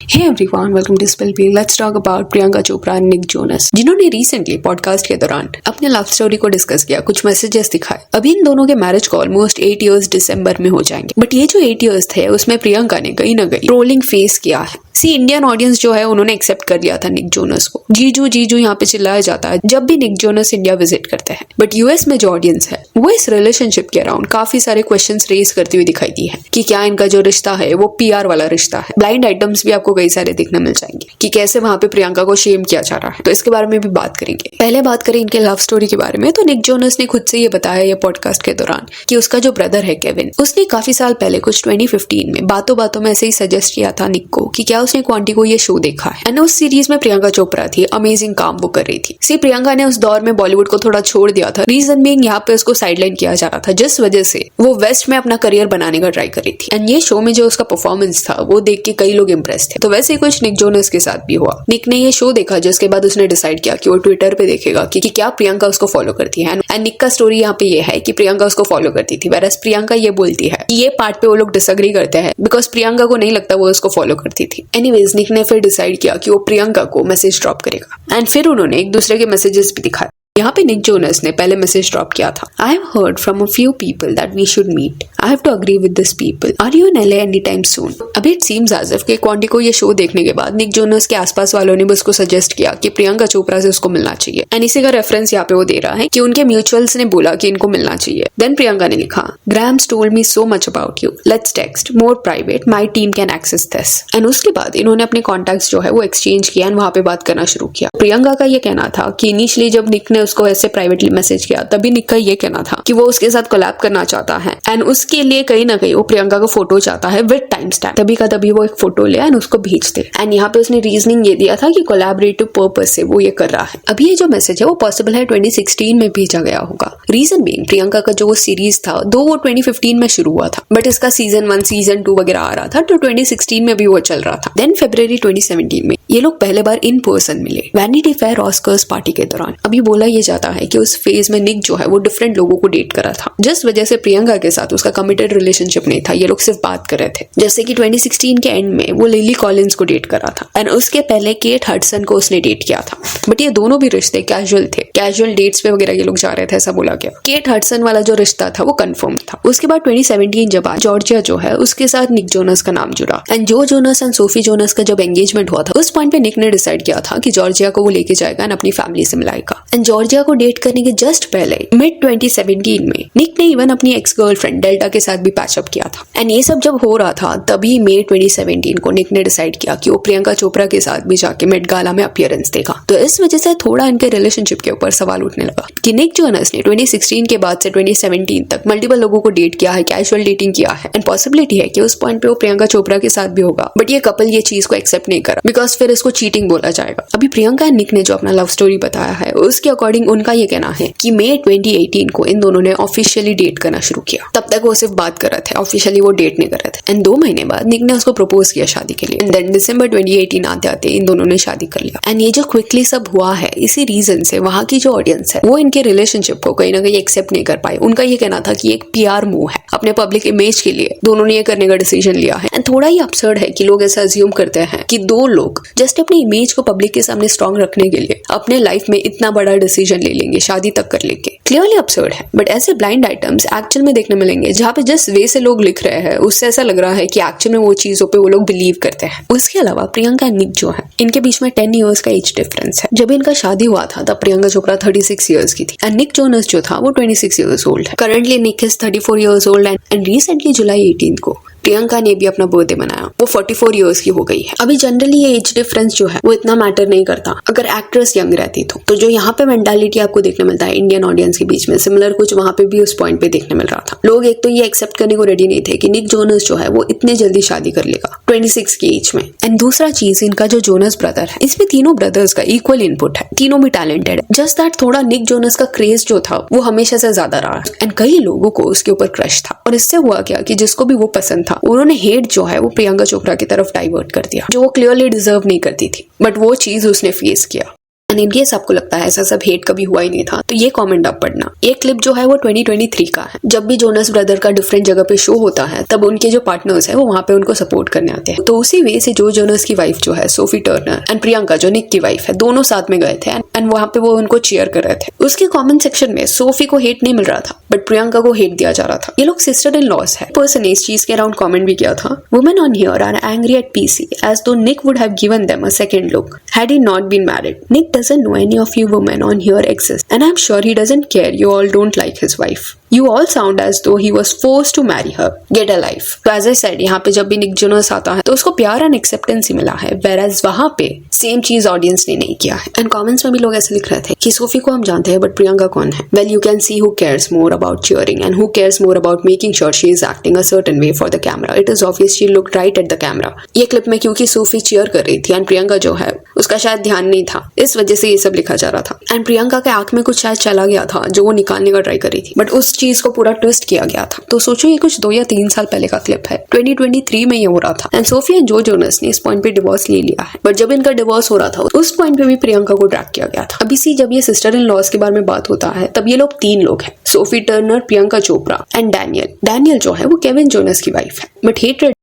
Hey everyone, welcome to Spill Peel. Let's talk about Priyanka Chopra और Nick Jonas, जिन्होंने recently podcast के दौरान अपने लव स्टोरी को डिस्कस किया, कुछ मैसेजेस दिखाए। अभी इन दोनों के मैरिज को ऑलमोस्ट 8 इयर्स दिसंबर में हो जाएंगे, बट ये जो 8 इयर्स थे उसमें प्रियंका ने कहीं ना कहीं ट्रोलिंग फेस किया है। इंडियन ऑडियंस जो है उन्होंने एक्सेप्ट कर लिया था निक जोनस को। जीजू जीजू यहाँ पे चिल्लाया जाता है जब भी निक जोनस इंडिया विजिट करते हैं, बट यूएस में जो ऑडियंस है वो इस रिलेशनशिप के अराउंड काफी सारे क्वेश्चंस रेज करती हुई दिखाई दी है कि क्या इनका जो रिश्ता है वो पीआर वाला रिश्ता है। ब्लाइंड आइटम्स भी आपको कई सारे देखने मिल जाएंगे कि कैसे वहां पे प्रियंका को शेम किया जा रहा है, तो इसके बारे में भी बात करेंगे। पहले बात करें इनके लव स्टोरी के बारे में, तो निक जोनस ने खुद से ये बताया ये पॉडकास्ट के दौरान कि उसका जो ब्रदर है केविन, उसने काफी साल पहले कुछ 2015 में बातों बातों में ऐसे ही सजेस्ट किया था निक को कि क्या उसने क्वांटी को ये शो देखा है। एंड उस सीरीज में प्रियंका चोपड़ा थी, अमेजिंग काम वो कर रही थी। प्रियंका ने उस दौर में बॉलीवुड को थोड़ा छोड़ दिया था, रीजन बीइंग यहाँ पे उसको साइडलाइन किया जा रहा था, जिस वजह से वो वेस्ट में अपना करियर बनाने का ट्राई कर रही थी। एंड ये शो में जो उसका परफॉर्मेंस था वो देख के कई लोग इंप्रेस थे। तो वैसे ही कुछ निक जोनस के साथ भी हुआ। निक ने ये शो देखा जिसके बाद उसने डिसाइड किया कि वो ट्विटर पे देखेगा कि क्या प्रियंका उसको फॉलो करती है। एंड निक का स्टोरी यहाँ पे ये है कि प्रियंका उसको फॉलो करती थी, वेरएस प्रियंका ये बोलती है कि ये पार्ट पे वो लोग डिसएग्री करते हैं बिकॉज प्रियंका को नहीं लगता वो उसको फॉलो करती थी। एनीवेज निक ने फिर डिसाइड किया कि वो प्रियंका को मैसेज ड्रॉप करेगा एंड फिर उन्होंने एक दूसरे के मैसेजेस भी दिखाए। यहाँ पे निक जोनस ने पहले मैसेज ड्रॉप किया था, I have heard from a few people that we should meet, I have to agree with this people, are you in LA any time soon. अभी इट सीम्स एज इफ कि क्वांटी को ये show देखने के बाद Nick Jonas के आसपास वालों ने भी उसको सजेस्ट किया कि प्रियंका चोपड़ा से उसको मिलना चाहिए। एंड इसी का रेफरेंस यहाँ पे वो दे रहा है कि उनके म्यूचुअल्स ने बोला कि इनको मिलना चाहिए। देन प्रियंका ने लिखा, grams told me so much about you, let's text more private, my team can access this. And उसके बाद इन्होंने अपने कॉन्टैक्ट्स जो है वो एक्सचेंज किया एंड वहां पे बात करना शुरू किया। प्रियंका का ये कहना था कि इनिशियली जब निक ने उसको ऐसे प्राइवेटली मैसेज किया तभी निक का ये कहना था कि वो उसके साथ कोलैब करना चाहता है एंड उसके लिए कहीं ना कहीं वो प्रियंका को फोटो चाहता है विद टाइम स्टैम्प। तभी का तभी वो एक फोटो ले एंड उसको भेज दे। एंड यहाँ पे उसने रीजनिंग ये दिया था कि कोलैबोरेटिव पर्पस से वो ये कर रहा है। अभी ये जो मैसेज है वो पॉसिबल है 2016 में भेजा गया होगा। रीजन बीइंग प्रियंका का जो वो सीरीज था दो वो 2015 में शुरू हुआ था, बट इसका सीजन 1 सीजन 2 वगैरह आ रहा था, तो 2016 में भी वो चल रहा था। देन फरवरी 2017 में ये लोग पहले बार इन पर्सन मिले वैनिटी फेयर ऑस्कर्स पार्टी के दौरान। अभी बोला ये जाता है कि उस फेज में निक जो है वो डिफरेंट लोगों को डेट करा था, जिस वजह से प्रियंका के साथ उसका कमिटेड रिलेशनशिप नहीं था, ये लोग सिर्फ बात कर रहे थे। जैसे कि 2016 के एंड में वो लिली कॉलिंस को डेट करा था एंड उसके पहले केट हडसन को उसने डेट किया था, बट ये दोनों भी रिश्ते कैजुअल थे, कैजुअल डेट्स पे वगैरह ये लोग जा रहे थे, ऐसा बोला गया। केट हडसन वाला जो रिश्ता था वो कंफर्म था। उसके बाद 2017 जब जॉर्जिया जो है उसके साथ निक जोनस का नाम जुड़ा एंड जो जोनस एंड सोफी जोनस का जब एंगेजमेंट हुआ था उस पॉइंट पे निक ने डिसाइड किया था कि जॉर्जिया को वो लेके जाएगा एंड अपनी फैमिली से मिलाएगा। एंड जॉर्जिया को डेट करने के जस्ट पहले मिड 2017 में निक ने इवन अपनी एक्स गर्लफ्रेंड डेल्टा के साथ भी पैचअप किया था। एंड ये सब जब हो रहा था तभी मई 2017 को निक ने डिसाइड किया कि वो प्रियंका चोपड़ा के साथ भी जाके मेट गाला में अपीयरेंस देगा। तो इस वजह से थोड़ा इनके रिलेशनशिप के ऊपर सवाल उठने लगा कि निक जोनस ने 2016 के बाद से 2017 तक मल्टीपल लोगों को डेट किया है, कैजुअल डेटिंग किया है एंड पॉसिबिलिटी है कि उस पॉइंट पे वो प्रियंका चोपड़ा के साथ भी होगा, बट ये कपल ये चीज को एक्सेप्ट नहीं करा बिकॉज फिर इसको चीटिंग बोला जाएगा। अभी प्रियंका एंड निक ने जो अपना लव स्टोरी बताया है उसके अकॉर्डिंग उनका ये कहना है कि मई 2018 को इन दोनों ने ऑफिशियली डेट करना शुरू किया। तब तक वो सिर्फ बात कर रहे थे, ऑफिशियली वो डेट नहीं कर रहे थे। एंड 2 महीने बाद निक ने उसको प्रपोज किया शादी के लिए एंड देन दिसंबर 2018 आते आते इन दोनों ने शादी कर लिया। एंड ये जो क्विकली सब हुआ है इसी रीजन से वहां की जो ऑडियंस है वो इनके रिलेशनशिप को कहीं ना कहीं एक्सेप्ट नहीं कर पाई। उनका ये कहना था कि एक पीआर मूव है, अपने पब्लिक इमेज के लिए दोनों ने ये करने का डिसीजन लिया है। एंड थोड़ा ही अपसर्ड है कि लोग ऐसा अज्यूम करते हैं कि दो लोग जस्ट अपनी इमेज को पब्लिक के सामने स्ट्रॉन्ग रखने के लिए अपने लाइफ में इतना बड़ा डिसीजन ले लेंगे, शादी तक कर लेंगे। क्लियरली अपसर्ड है, बट ऐसे ब्लाइंड आइटम्स एक्चुअल में देखने मिलेंगे जहाँ पे जिस वे से लोग लिख रहे हैं उससे ऐसा लग रहा है कि एक्चुअल में वो चीजों पे वो लोग बिलीव करते हैं। उसके अलावा प्रियंका एंड निक जो है इनके बीच में 10 इयर्स का एज डिफरेंस है। जब इनका शादी हुआ था तब प्रियंका चोपड़ा 36 इयर्स की थी एंड निक जोनस जो था वो 26 इयर्स ओल्ड है। Currently Nick is 34 years old and recently July 18 को प्रियंका ने भी अपना बर्थडे मनाया, वो 44 इयर्स की हो गई है। अभी जनरली ये एज डिफरेंस जो है वो इतना मैटर नहीं करता अगर एक्ट्रेस यंग रहती तो जो यहाँ पे मेंटालिटी आपको देखने मिलता है इंडियन ऑडियंस के बीच में, सिमिलर कुछ वहां पे भी उस पॉइंट पे देखने मिल रहा था। लोग एक तो ये एक्सेप्ट करने को रेडी नहीं थे कि निक जोनस जो है वो इतने जल्दी शादी कर लेगा 26 की एज में। एंड दूसरा चीज, इनका जो जोनस ब्रदर है इसमें तीनों ब्रदर्स का इक्वल इनपुट है, तीनों भी टैलेंटेड है। जस्ट दैट थोड़ा निक जोनस का क्रेज जो था वो हमेशा से ज्यादा रहा एंड कई लोगों को उसके ऊपर क्रश था। और इससे हुआ क्या कि जिसको भी वो पसंद था उन्होंने हेट जो है वो प्रियंका चोपड़ा की तरफ डाइवर्ट कर दिया, जो वो क्लियरली डिजर्व नहीं करती थी, बट वो चीज उसने फेस किया। एंड इन केस आपको लगता है ऐसा सब हेट कभी हुआ ही नहीं था, तो ये कमेंट आप पढ़ना। ये क्लिप जो है वो 2023 का है। जब भी जोनस ब्रदर का डिफरेंट जगह पे शो होता है तब उनके जो पार्टनर्स है वो वहाँ पे उनको सपोर्ट करने आते हैं। तो उसी वे से जो जोनस की वाइफ जो है सोफी टर्नर एंड प्रियंका जो निक की वाइफ है, दोनों साथ में गए थे एंड वहाँ पे वो उनको चीयर कर रहे थे। उसके कमेंट सेक्शन में सोफी को हेट नहीं मिल रहा था बट प्रियंका को हेट दिया जा रहा था। ये लोग सिस्टर इन लॉस है। पर्सन ने इस चीज के अराउंड कमेंट भी किया था, women on here are angry at PC as though Nick would have given them a second look had he not been married. Nick doesn't know any of you women on here exist and I'm sure he doesn't care you all don't like his wife. You all sound as though he was forced to marry her. Get a life. So as I said, यहाँ पे जब भी Nick Jonas आता है तो उसको प्यार and acceptance ही मिला है, whereas वहाँ पे सेम चीज ऑडियंस ने नहीं किया है। एंड कमेंट्स में भी लोग ऐसे लिख रहे थे कि सोफी को हम जानते हैं बट प्रियंका कौन है। Well you can see who cares more about cheering and who cares more about making sure she is acting a certain way for the camera. It is obvious she looked right at the camera. ये clip में क्योंकि Sophie cheer कर रही थी and Priyanka जो है उसका शायद ध्यान नहीं था, इस वजह से ये सब लिखा जा रहा था। एंड प्रियंका के आंख में कुछ शायद चला गया था जो वो निकालने का ट्राई कर रही थी बट उस चीज को पूरा ट्विस्ट किया गया था। तो सोचो ये कुछ 2 या 3 साल पहले का क्लिप है, 2023 में ये हो रहा था। एंड सोफी एंड जो जोनस ने इस पॉइंट पे डिवोर्स ले लिया है बट जब इनका डिवोर्स हो रहा था उस पॉइंट पे भी प्रियंका को ड्रैग किया गया था। अभी सी जब ये सिस्टर इन लॉस के बारे में बात होता है तब ये लोग 3 लोग हैं, Sophie Turner, Priyanka Chopra and Daniel. Daniel जो है वो केविन जोनस की वाइफ है बट हेटेड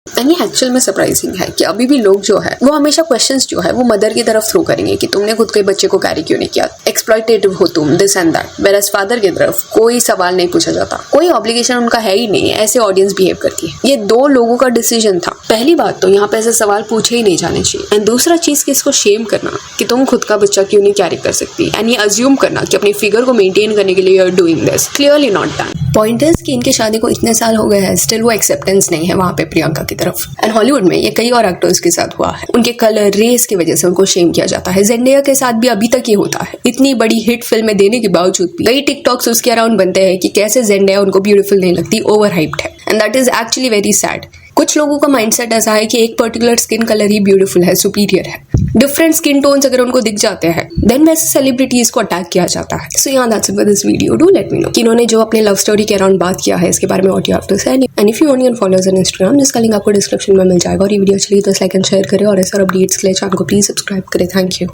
एंड ये एक्चुअल में सरप्राइजिंग है कि अभी भी लोग जो है वो हमेशा क्वेश्चंस जो है वो मदर की तरफ थ्रो करेंगे कि तुमने खुद के बच्चे को कैरी क्यों नहीं किया, एक्सप्लॉयटेटिव हो तुम, this and that. Whereas father की तरफ कोई सवाल नहीं पूछा जाता, कोई ऑब्लिगेशन उनका है ही नहीं, ऐसे ऑडियंस बिहेव करती है। ये 2 लोगों का डिसीजन था। पहली बात तो यहाँ पे ऐसे सवाल पूछे ही नहीं जाने चाहिए एंड दूसरा चीज कि इसको शेम करना कि तुम खुद का बच्चा क्यों नहीं कैरी कर सकती एंड ये अज्यूम करना कि अपनी फिगर को मेंटेन करने के लिए you are doing this, clearly not done. Point is कि इनकी शादी को इतने साल हो गए हैं, स्टिल वो एक्सेप्टेंस नहीं है वहाँ पे प्रियंका की तरफ। एंड हॉलीवुड में ये कई और एक्टर्स के साथ हुआ है, उनके कलर रेस की वजह से उनको शेम किया जाता है। जेंडेया के साथ भी अभी तक ये होता है। इतनी बड़ी हिट फिल्में देने के बावजूद भी कई टिकटॉक्स उसके अराउंड बनते हैं कि कैसे जेंडेया उनको ब्यूटीफुल नहीं लगती, ओवर हाइप्ड है and that is actually very sad. कुछ लोगों का माइंडसेट ऐसा है कि एक पर्टिकुलर स्किन कलर ही ब्यूटीफुल है, सुपीरियर है। डिफरेंट स्किन टोन्स अगर उनको दिख जाते हैं देन वैसे सेलिब्रिटीज को अटैक किया जाता है। सो यहाँ that's it for this video. Do let me know कि इन्होंने जो अपने लव स्टोरी के अराउंड बात किया है इसके बारे में what you have to say. And if you want to follow us on Instagram, जिसका लिंक आपको डिस्क्रिप्शन में मिल जाएगा। और ये वीडियो अच्छी लगी तो लाइक एंड शेयर करें और ऐसे और अपडेट्स के लिए चैनल को प्लीज सब्सक्राइब करें। Thank you.